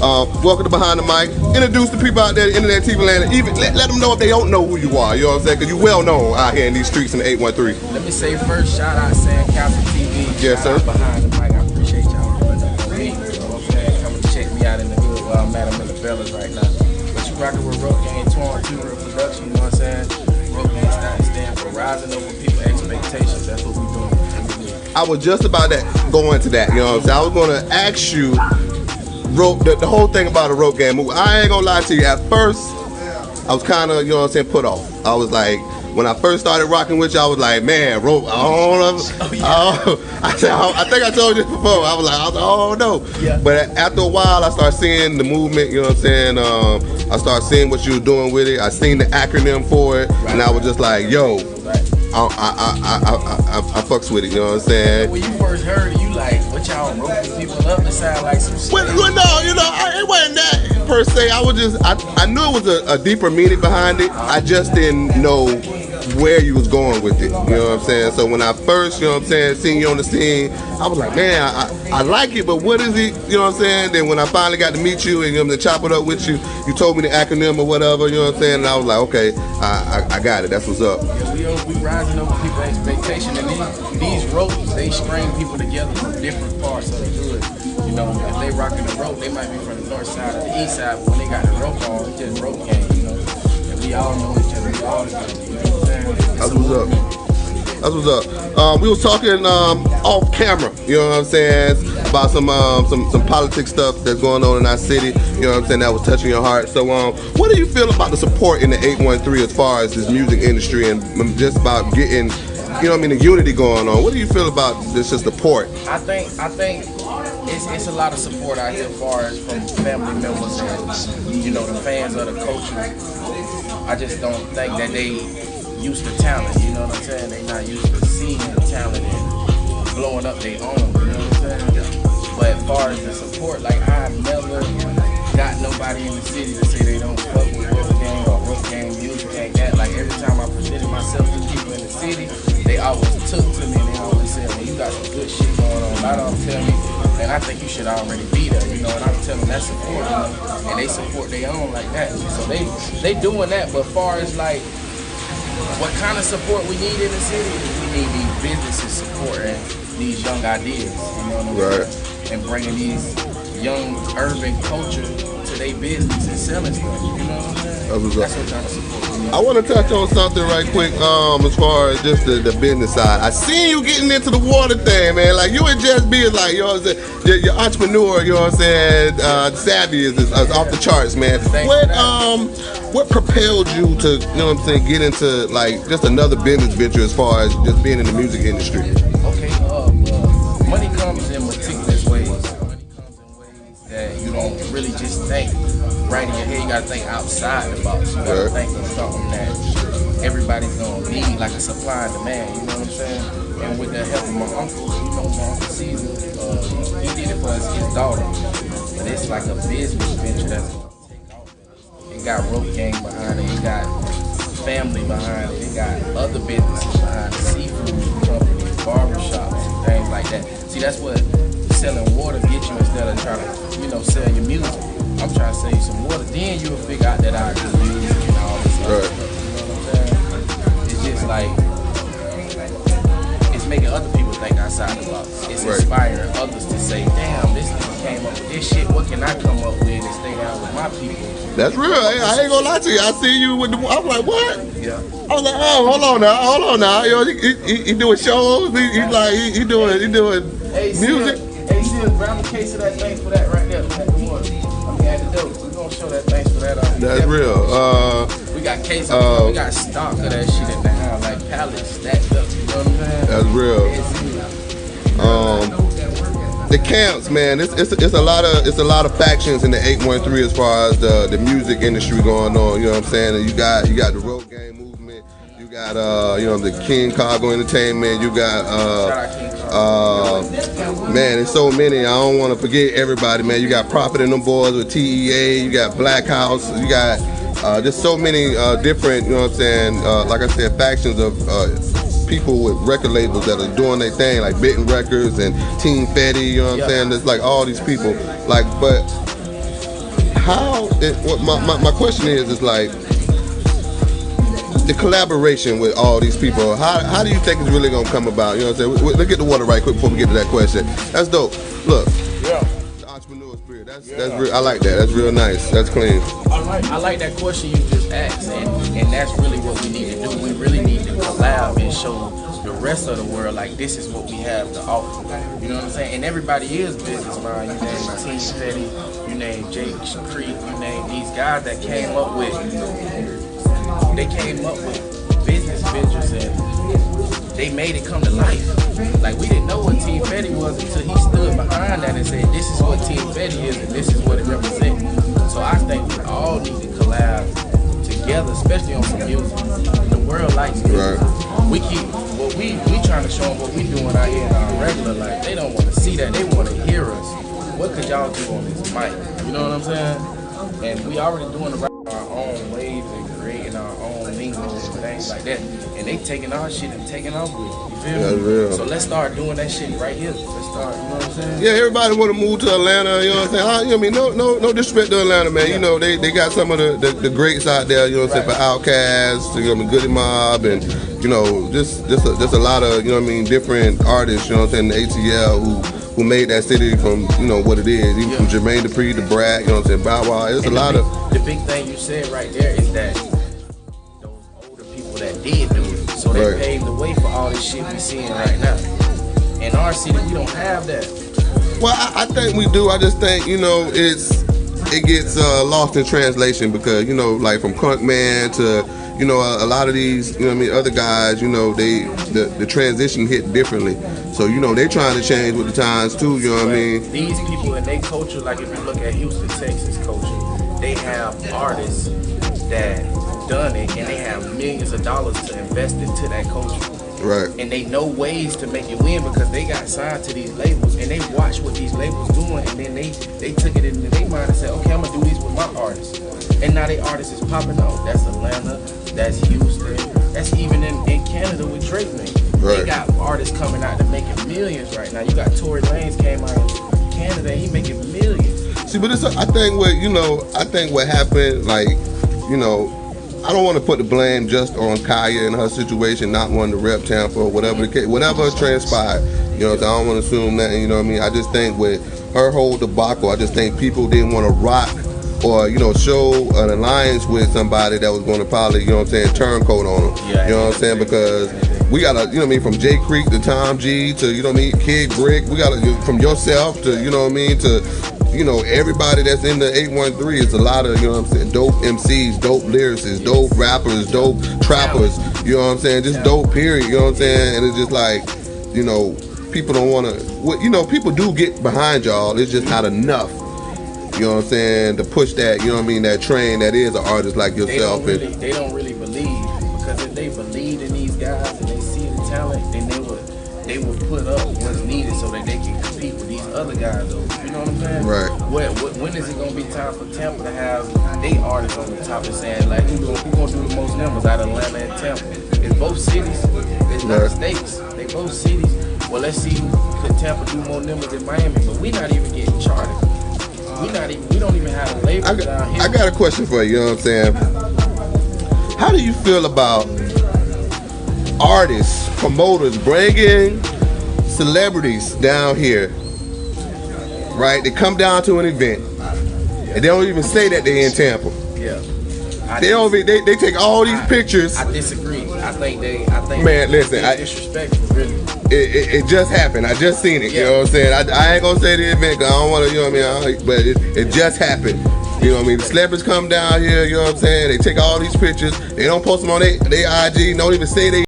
Welcome to Behind the Mic. Introduce the people out there in the internet TV land, and even let them know if they don't know who you are. You know what I'm saying? Because you well known out here in these streets in the 813. Let me say first, shout out Sam Council TV. Yes, sir. Behind the Mic. I appreciate y'all putting up for me. You know what I'm saying? Come and check me out in the hood while I'm at them in the fellas right now. But you rocking with RopegangTwan, Real Production. You know what I'm saying? RopegangTwan stand for rising over people's expectations. That's what we doing. I was just about to go into that. You know what I'm saying? I was going to ask you the whole thing about a rope game movie. I ain't gonna lie to you. At first, I was kind of, you know what I'm saying, put off. I was like, when I first started rocking with you, I was like, man, rope, I don't know. I think I told you this before. I was like, oh no. Yeah. But after a while, I started seeing the movement, you know what I'm saying? I started seeing what you were doing with it. I seen the acronym for it, and I was just like, yo, I fucks with it, you know what I'm saying? When you first heard it, you like, what y'all roping people up to sound like some shit? Well, no, you know, it wasn't that per se. I was just, I knew it was a deeper meaning behind it. I just didn't know where you was going with it, you know what I'm saying? So when I first, you know what I'm saying, seen you on the scene, I was like, man, I like it, but what is it, you know what I'm saying? Then when I finally got to meet you and to chop it up with you, you told me the acronym or whatever, you know what I'm saying? And I was like, okay, I got it, that's what's up. Yeah, we rising over people's expectation, and these ropes, they string people together from different parts of the hood. You know, if they rocking the rope, they might be from the north side or the east side, but when they got the rope on, it's just rope game, you know? And we all know each other, we all together, you know what I'm saying? That's what's up. That's what's up. We was talking off camera, you know what I'm saying, about some politics stuff that's going on in our city, you know what I'm saying, that was touching your heart. So what do you feel about the support in the 813 as far as this music industry and just about getting, you know what I mean, the unity going on? What do you feel about this support? I think it's a lot of support out here as far as from family members and, you know, the fans of the culture. I just don't think that they used to talent, you know what I'm saying? They not used to seeing talent and blowing up their own, you know what I'm saying? But as far as the support, like I never got nobody in the city to say they don't fuck with rope game or rope game music like that. Like every time I presented myself to people in the city, they always took to me and they always said, well, you got some good shit going on. I don't tell me, and I think you should already be there, you know, and I'm telling them that's support, you know, and they support their own like that. So they doing that, but as far as like, what kind of support we need in the city is we need these businesses supporting these young ideas, you know what I'm saying? And bringing these young urban culture to their business and selling stuff, you know what I'm saying? That's what kind of support we need. I want to touch on something right quick as far as just the business side. I seen you getting into the water thing, man. Like you and just being like, you know what I'm saying, your entrepreneur, you know what I'm saying, savvy is off the charts, man. What propelled you to, you know what I'm saying, get into like just another business venture as far as just being in the music industry? Okay, money comes in meticulous ways. Money comes in ways that you don't really just think right in your head. You gotta think outside the box. You gotta think of something that everybody's gonna need, like a supply and demand, you know what I'm saying? And with the help of my uncle, you know, my uncle Caesar, he did it for his daughter. And it's like a business venture that's gonna take off. It got rope gang behind it, it got family behind it, it got other businesses behind it, seafood companies, barbershops, and things like that. See, that's what selling water gets you instead of trying to, you know, sell your music. I'm trying to sell you some water, then you'll figure out that I do music and all this other stuff. You know what I'm saying? It's just like, it's making other people think outside the box. It's inspiring others to say, damn, this nigga came up with this shit, what can I come up with and stay down with my people? That's real. I ain't gonna lie to you. I see you with the. I'm like, what? Yeah. I was like, oh, hold on now. You know, he doing shows. He doing music. Hey, see, grab a case of that thing for that right there. I'm at the door. We're gonna show that thing for that. That's real. We got cases. We got stock of that shit in the house, like pallets stacked up. You know what I'm saying? That's real. The camps, man, it's a lot of factions in the 813 as far as the music industry going on. You know what I'm saying? And you got the road game movement. You got you know, the King Cargo Entertainment. You got man, there's so many. I don't want to forget everybody, man. You got Profit and them boys with TEA. You got Black House. You got just so many different, you know what I'm saying, like I said, factions of people with record labels that are doing their thing, like Bitten Records and Team Fetty, you know what I'm saying? There's like all these people, like, but my question is like the collaboration with all these people. How do you think it's really gonna come about? You know what I'm saying? Let's get the water right quick before we get to that question. That's dope. Look, Yeah. the entrepreneur spirit. That's real. I like that. That's real nice. That's clean. I like that question you just asked, and that's really what we need to do. We really need to collab and show the rest of the world like this is what we have to offer. You know what I'm saying? And everybody is business mind. You name Team Fetty, you name Jake Creek, you name these guys that came up with business ventures and they made it come to life. Like we didn't know what Team Fetty was until he stood behind that and said, this is what Team Fetty is and this is what it represents. So I think we all need to collab together, especially on some music. The world likes music. Right. We trying to show them what we doing out here in our regular life. They don't want to see that. They want to hear us. What could y'all do on this mic? You know what I'm saying? And we already doing the our own ways and creating our own lingo and things like that. And they taking our shit and taking off with it. You feel me? That's real. So let's start doing that shit right here. Let's start, you know what I'm saying? Yeah, everybody want to move to Atlanta. You know what I'm saying? You know what I mean? No disrespect to Atlanta, man. You know they got some of the greats out there. You know what I'm saying? For Outkast, you know what I mean? Goody Mob, and you know just a lot of, you know what I mean, different artists. You know what I'm saying? The ATL who made that city from, you know, what it is. Even from Jermaine Dupri to Brat. You know what I'm saying? Bow Wow. It's a lot of. The big thing you said right there is that those older people that did do it, so they paved the way for all this shit we seeing right now. In our city, we don't have that. Well, I think we do. I just think, you know, it gets lost in translation because, you know, like from Crunk Man to, you know, a lot of these, you know what I mean, other guys, you know, the transition hit differently. So, you know, they trying to change with the times too, you know what I mean? These people in their culture, like if you look at Houston, Texas culture, they have artists that done it and they have millions of dollars to invest into that culture. Right. And they know ways to make it win because they got signed to these labels and they watch what these labels doing and then they took it into their mind and said, okay, I'm gonna do these with my artists. And now they artists is popping off. That's Atlanta, that's Houston, that's even in Canada with Drake, man. Right. They got artists coming out that making millions right now. You got Tory Lanez came out of Canada and he making millions. See, but I think what happened, like, you know, I don't want to put the blame just on Kaya and her situation, not wanting to rep Tampa or whatever the case, whatever transpired. You know, I don't want to assume that. You know what I mean? I just think with her whole debacle, I just think people didn't want to rock or, you know, show an alliance with somebody that was going to probably, you know what I'm saying, turncoat on them. Yeah, you know what I'm saying? Because we got to, you know what I mean, from Jay Creek to Tom G to, you know what I mean, Kid Brick, we got to, from yourself to, you know what I mean, to, you know, everybody that's in the 813 is a lot of, you know what I'm saying, dope MCs, dope lyricists, dope rappers, dope trappers, you know what I'm saying, just dope period, you know what I'm saying, and it's just like, you know, people don't want to, you know, people do get behind y'all, it's just not enough, you know what I'm saying, to push that, you know what I mean, that train that is an artist like yourself. They don't really believe, because if they believed in these guys and they see the talent, then they would put up what's needed so that they can compete with these other guys, though. You know what I'm saying? Right. When is it gonna be time for Tampa to have they artists on the top and saying like who gonna do the most numbers out of Atlanta and Tampa? It's both cities. It's not states. They both cities. Well, let's see could Tampa do more numbers than Miami, but we not even getting charted. We don't even have a label down here. I got a question for you. You know what I'm saying? How do you feel about artists, promoters bringing celebrities down here? Right, they come down to an event, and they don't even say that they're in Tampa. Yeah, they take all these pictures. I disagree. I think man, listen, disrespectful, really. It just happened. I just seen it. You know what I'm saying? I ain't gonna say the event because I don't want to. You know what I mean? But it just happened. You know what I mean? The celebrities come down here. You know what I'm saying? They take all these pictures. They don't post them on their IG. Don't even say they.